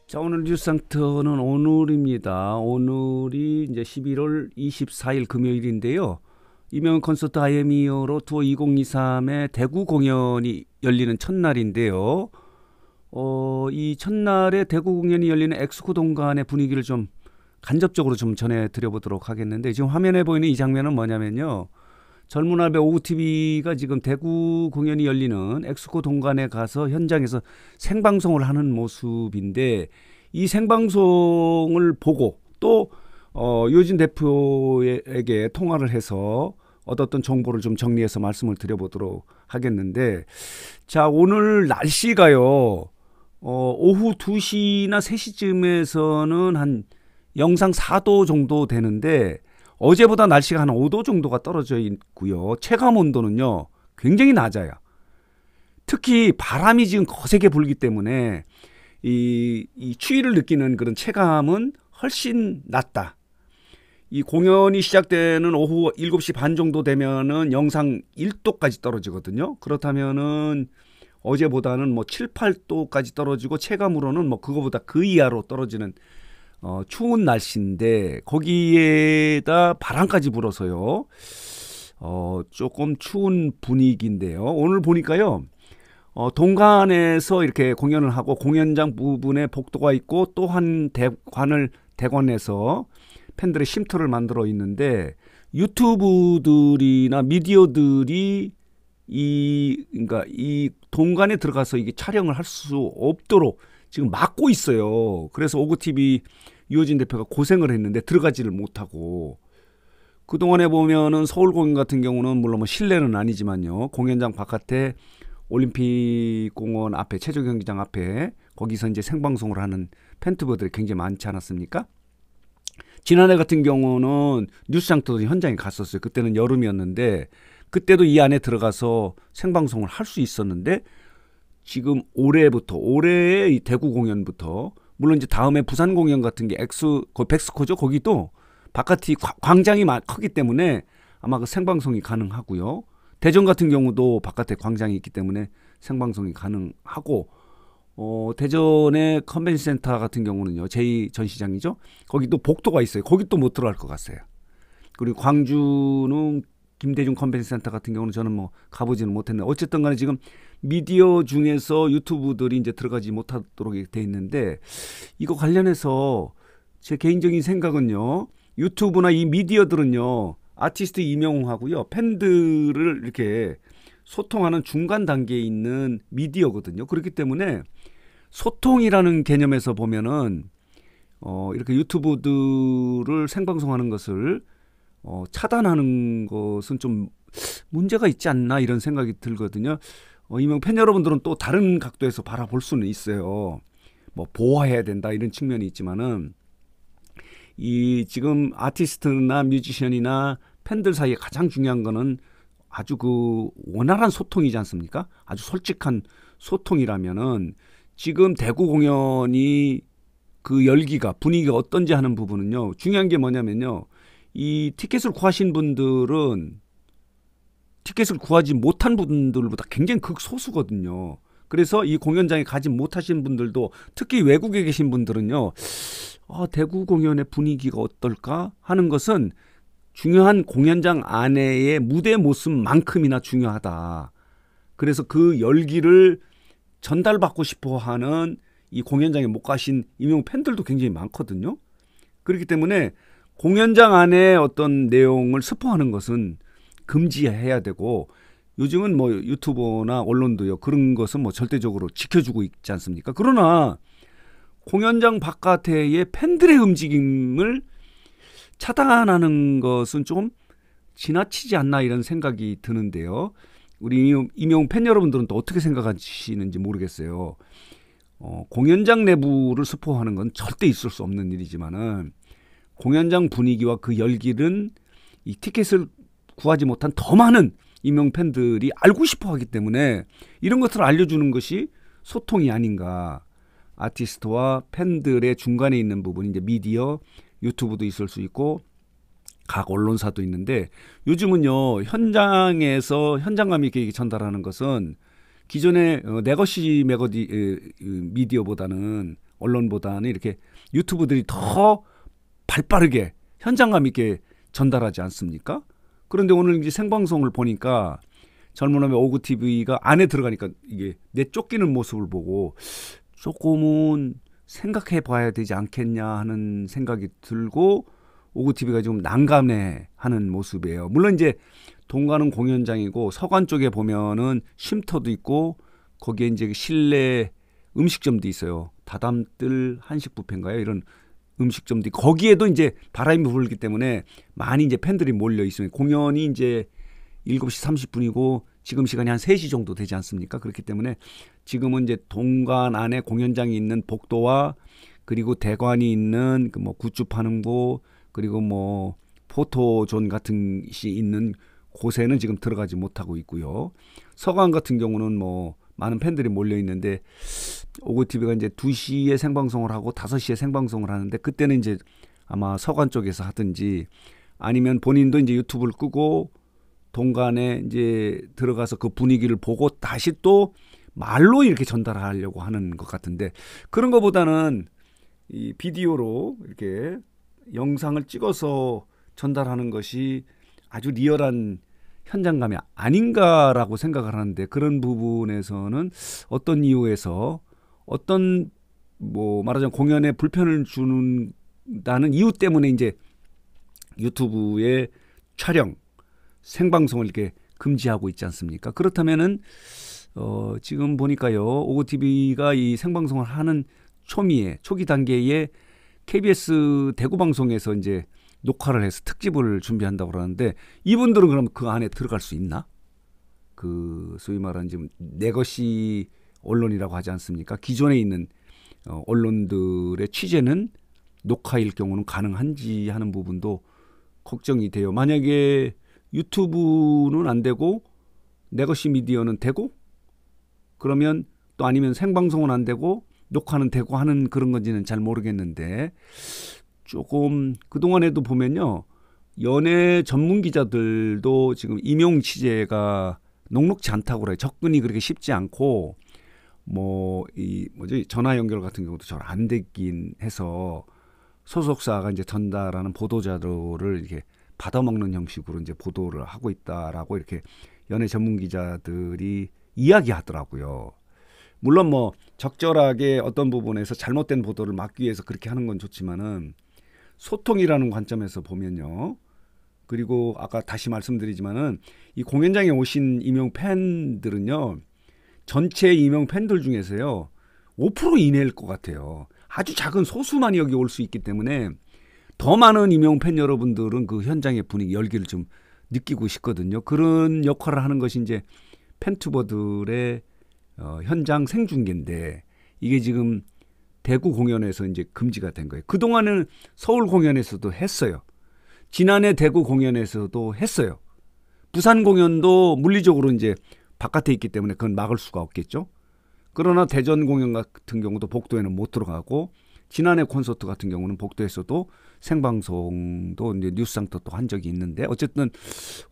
자, 오늘 뉴스상터는 오늘입니다. 오늘이 이제 11월 24일 금요일인데요. 이명훈 콘서트 아이엠이어로 투어 2023의 대구 공연이 열리는 첫날인데요. 이 첫날에 대구 공연이 열리는 엑스코 동간의 분위기를 좀 간접적으로 좀 전해드려보도록 하겠는데, 지금 화면에 보이는 이 장면은 뭐냐면요. 젊은 아베 오구TV가 지금 대구 공연이 열리는 엑스코 동간에 가서 현장에서 생방송을 하는 모습인데, 이 생방송을 보고 또 유진 대표에게 통화를 해서 얻었던 정보를 좀 정리해서 말씀을 드려보도록 하겠는데, 자, 오늘 날씨가요. 오후 2시나 3시쯤에서는 한 영상 4도 정도 되는데, 어제보다 날씨가 한 5도 정도가 떨어져 있고요. 체감 온도는요, 굉장히 낮아요. 특히 바람이 지금 거세게 불기 때문에 이 추위를 느끼는 그런 체감은 훨씬 낮다. 이 공연이 시작되는 오후 7시 반 정도 되면은 영상 1도까지 떨어지거든요. 그렇다면은 어제보다는 뭐 7, 8도까지 떨어지고, 체감으로는 뭐 그거보다 그 이하로 떨어지는 추운 날씨인데, 거기에다 바람까지 불어서요. 조금 추운 분위기인데요. 오늘 보니까요. 동간에서 이렇게 공연을 하고, 공연장 부분에 복도가 있고, 또 한 관을 대관해서 팬들의 쉼터를 만들어 있는데, 유튜브들이나 미디어들이 그러니까 이 동간에 들어가서 이게 촬영을 할 수 없도록 지금 막고 있어요. 그래서 오구TV 유호진 대표가 고생을 했는데 들어가지를 못하고, 그동안에 보면은 서울 공연 같은 경우는 물론 뭐 실내는 아니지만요, 공연장 바깥에 올림픽공원 앞에, 체조경기장 앞에, 거기서 이제 생방송을 하는 팬투버들이 굉장히 많지 않았습니까? 지난해 같은 경우는 뉴스장터도 현장에 갔었어요. 그때는 여름이었는데, 그때도 이 안에 들어가서 생방송을 할 수 있었는데, 지금 올해의 이 대구 공연부터, 물론 이제 다음에 부산 공연 같은 게 백스코죠. 거기도 바깥이 광장이 크기 때문에 아마 그 생방송이 가능하고요. 대전 같은 경우도 바깥에 광장이 있기 때문에 생방송이 가능하고, 대전의 컨벤션 센터 같은 경우는요, 제2전시장이죠. 거기도 복도가 있어요. 거기 또 못 들어갈 것 같아요. 그리고 광주는 김대중 컨벤션 센터 같은 경우는 저는 뭐 가보지는 못했는데, 어쨌든 간에 지금 미디어 중에서 유튜브들이 이제 들어가지 못하도록 돼 있는데, 이거 관련해서 제 개인적인 생각은요, 유튜브나 이 미디어들은요, 아티스트 이명웅하고요, 팬들을 이렇게 소통하는 중간 단계에 있는 미디어거든요. 그렇기 때문에 소통이라는 개념에서 보면은 이렇게 유튜브들을 생방송하는 것을 차단하는 것은 좀 문제가 있지 않나, 이런 생각이 들거든요. 이명 팬 여러분들은 또 다른 각도에서 바라볼 수는 있어요. 뭐 보호해야 된다 이런 측면이 있지만은, 이 지금 아티스트나 뮤지션이나 팬들 사이에 가장 중요한 거는 아주 그 원활한 소통이지 않습니까? 아주 솔직한 소통이라면은, 지금 대구 공연이 그 열기가, 분위기가 어떤지 하는 부분은요, 중요한 게 뭐냐면요, 이 티켓을 구하신 분들은 티켓을 구하지 못한 분들보다 굉장히 극소수거든요. 그래서 이 공연장에 가지 못하신 분들도, 특히 외국에 계신 분들은요, 대구 공연의 분위기가 어떨까 하는 것은 중요한 공연장 안에의 무대 모습만큼이나 중요하다. 그래서 그 열기를 전달받고 싶어 하는, 이 공연장에 못 가신 이명 팬들도 굉장히 많거든요. 그렇기 때문에 공연장 안에 어떤 내용을 스포하는 것은 금지해야 되고, 요즘은 뭐 유튜버나 언론도요, 그런 것은 뭐 절대적으로 지켜주고 있지 않습니까? 그러나 공연장 바깥의 팬들의 움직임을 차단하는 것은 좀 지나치지 않나, 이런 생각이 드는데요. 우리 이명웅 팬 여러분들은 또 어떻게 생각하시는지 모르겠어요. 공연장 내부를 스포하는 건 절대 있을 수 없는 일이지만은, 공연장 분위기와 그 열기는 이 티켓을 구하지 못한 더 많은 이명 팬들이 알고 싶어 하기 때문에, 이런 것들을 알려주는 것이 소통이 아닌가. 아티스트와 팬들의 중간에 있는 부분이 이제 미디어, 유튜브도 있을 수 있고 각 언론사도 있는데, 요즘은요, 현장에서 현장감 있게 전달하는 것은 기존의 레거시 미디어보다는 언론보다는 이렇게 유튜브들이 더 발빠르게 현장감 있게 전달하지 않습니까? 그런데 오늘 이제 생방송을 보니까 젊은 놈의 오구TV가 안에 들어가니까 이게 내쫓기는 모습을 보고 조금은 생각해 봐야 되지 않겠냐 하는 생각이 들고 오구TV가 지금 난감해하는 모습이에요. 물론 이제 동관은 공연장이고 서관 쪽에 보면은 쉼터도 있고 거기에 이제 실내 음식점도 있어요. 다담뜰 한식 뷔페인가요? 이런 음식점도 있고 거기에도 이제 바람이 불기 때문에 많이 이제 팬들이 몰려 있어요. 공연이 이제 7시 30분이고 지금 시간이 한 3시 정도 되지 않습니까? 그렇기 때문에 지금은 이제 동관 안에 공연장이 있는 복도와 그리고 대관이 있는 그 뭐 굿즈 파는 곳 그리고 뭐 포토존 같은 것이 있는 곳에는 지금 들어가지 못하고 있고요. 서관 같은 경우는 뭐 많은 팬들이 몰려 있는데 오고TV가 이제 2시에 생방송을 하고 5시에 생방송을 하는데 그때는 이제 아마 서관 쪽에서 하든지 아니면 본인도 이제 유튜브를 끄고 동간에 이제 들어가서 그 분위기를 보고 다시 또 말로 이렇게 전달하려고 하는 것 같은데 그런 것보다는 이 비디오로 이렇게 영상을 찍어서 전달하는 것이 아주 리얼한 현장감이 아닌가라고 생각을 하는데 그런 부분에서는 어떤 이유에서 어떤 뭐 말하자면 공연에 불편을 주는다는 이유 때문에 이제 유튜브의 촬영 생방송을 이렇게 금지하고 있지 않습니까? 그렇다면은 지금 보니까요 오고TV가 이 생방송을 하는 초기 단계에 KBS 대구 방송에서 이제 녹화를 해서 특집을 준비한다고 그러는데 이분들은 그럼 그 안에 들어갈 수 있나? 그 소위 말하는 지금 내것이 언론이라고 하지 않습니까? 기존에 있는 언론들의 취재는 녹화일 경우는 가능한지 하는 부분도 걱정이 돼요. 만약에 유튜브는 안 되고 내것이 미디어는 되고 그러면 또 아니면 생방송은 안 되고 녹화는 되고 하는 그런 건지는 잘 모르겠는데 조금 그동안에도 보면요. 연예 전문 기자들도 지금 임용 취재가 녹록지 않다고 그래요. 접근이 그렇게 쉽지 않고 전화 연결 같은 경우도 잘 안 되긴 해서 소속사가 이제 전달하는 보도 자료를 이렇게 받아먹는 형식으로 이제 보도를 하고 있다라고 이렇게 연예 전문 기자들이 이야기하더라고요. 물론 뭐 적절하게 어떤 부분에서 잘못된 보도를 막기 위해서 그렇게 하는 건 좋지만은 소통이라는 관점에서 보면요. 그리고 아까 다시 말씀드리지만은 이 공연장에 오신 임용 팬들은요. 전체 임용 팬들 중에서요. 5% 이내일 것 같아요. 아주 작은 소수만이 여기 올 수 있기 때문에 더 많은 임용 팬 여러분들은 그 현장의 분위기 열기를 좀 느끼고 싶거든요. 그런 역할을 하는 것이 이제 팬투버들의 현장 생중계인데 이게 지금 대구 공연에서 이제 금지가 된 거예요. 그동안은 서울 공연에서도 했어요. 지난해 대구 공연에서도 했어요. 부산 공연도 물리적으로 이제 바깥에 있기 때문에 그건 막을 수가 없겠죠. 그러나 대전 공연 같은 경우도 복도에는 못 들어가고 지난해 콘서트 같은 경우는 복도에서도 생방송도 이제 뉴스상도 또 한 적이 있는데 어쨌든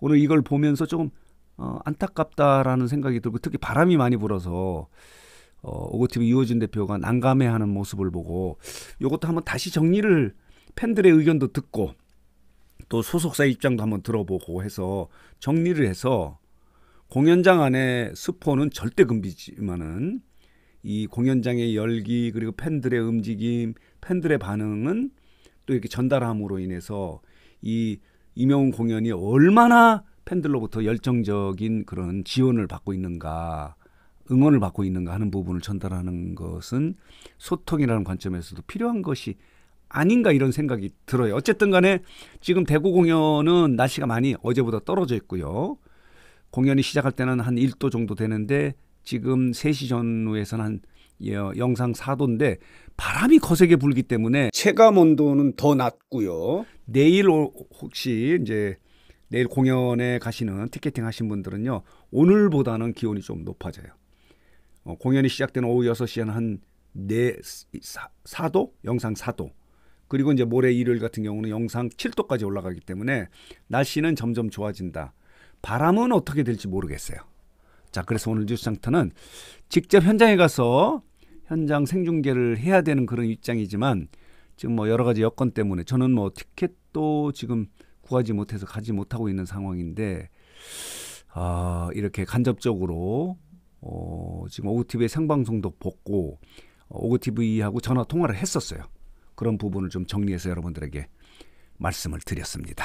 오늘 이걸 보면서 조금 안타깝다라는 생각이 들고 특히 바람이 많이 불어서 오고TV 이호준 대표가 난감해하는 모습을 보고 이것도 한번 다시 정리를 팬들의 의견도 듣고 또 소속사 입장도 한번 들어보고 해서 정리를 해서 공연장 안에 스포는 절대 금지지만은 이 공연장의 열기 그리고 팬들의 움직임, 팬들의 반응은 또 이렇게 전달함으로 인해서 이 임영웅 공연이 얼마나 팬들로부터 열정적인 그런 지원을 받고 있는가, 응원을 받고 있는가 하는 부분을 전달하는 것은 소통이라는 관점에서도 필요한 것이 아닌가 이런 생각이 들어요. 어쨌든 간에 지금 대구 공연은 날씨가 많이 어제보다 떨어져 있고요. 공연이 시작할 때는 한 1도 정도 되는데 지금 3시 전후에서는 한 영상 4도인데 바람이 거세게 불기 때문에 체감 온도는 더 낮고요. 내일 혹시 이제 내일 공연에 가시는 티켓팅 하신 분들은요. 오늘보다는 기온이 좀 높아져요. 공연이 시작되는 오후 6시에는 한 4도? 영상 4도. 그리고 이제 모레 일요일 같은 경우는 영상 7도까지 올라가기 때문에 날씨는 점점 좋아진다. 바람은 어떻게 될지 모르겠어요. 자, 그래서 오늘 뉴스장터는 직접 현장에 가서 현장 생중계를 해야 되는 그런 입장이지만 지금 뭐 여러 가지 여건 때문에 저는 뭐 티켓도 지금 구하지 못해서 가지 못하고 있는 상황인데 이렇게 간접적으로 지금 오고TV의 생방송도 보고 오고TV하고 전화 통화를 했었어요. 그런 부분을 좀 정리해서 여러분들에게 말씀을 드렸습니다.